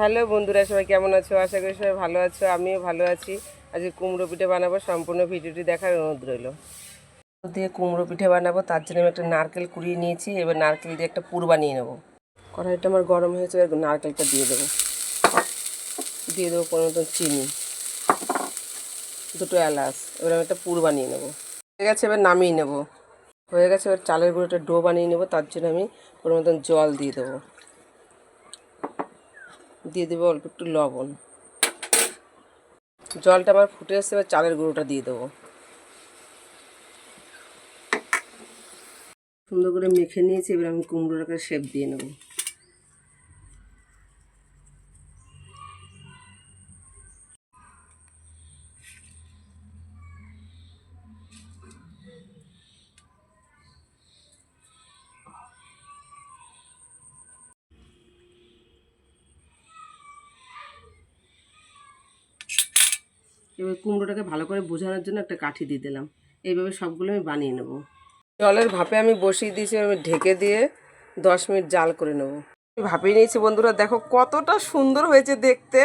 Hello বন্ধুরা, সবাই কেমন আছো? আশা করি সবাই ভালো আছো, আমিও ভালো আছি। আজকে কুমড়ো পিঠে বানাবো, সম্পূর্ণ ভিডিওটি দেখার অনুরোধ রইল। দিয়ে কুমড়ো পিঠে বানাবো, তার জন্য আমি একটা নারকেল কুড়িয়ে নিয়েছি। এবার নারকেল দিয়ে একটা পুর বানিয়ে নেবো। কড়াইটা আমার গরম হয়েছে, এবার নারকেলটা দিয়ে দেবো। কোনো মতন চিনি, দুটো এলাচ। এবার আমি একটা পুর বানিয়ে নেবো। হয়ে গেছে, এবার নামিয়ে নেবো। হয়ে গেছে, এবার চালের গুঁড়োটা ডো বানিয়ে নেবো। তার জন্য আমি কোনো মতন জল দিয়ে দেবো। দিয়ে দেবো অল্প একটু লবণ। জলটা আমার ফুটে আসছে, এবার চালের গুঁড়োটা দিয়ে দেবো। সুন্দর করে মেখে নিয়েছি, এবার আমি কুমড়োটাকে শেপ দিয়ে নেব। এবার কুমড়োটাকে ভালো করে বোঝানোর জন্য একটা কাঠি দিয়ে দিলাম। এইভাবে সবগুলো আমি বানিয়ে নেব। জলের ভাপে আমি বসিয়ে দিয়েছি, আমি ঢেকে দিয়ে 10 মিনিট জাল করে নেব। ভাপিয়ে নিয়েছি বন্ধুরা, দেখো কতটা সুন্দর হয়েছে দেখতে।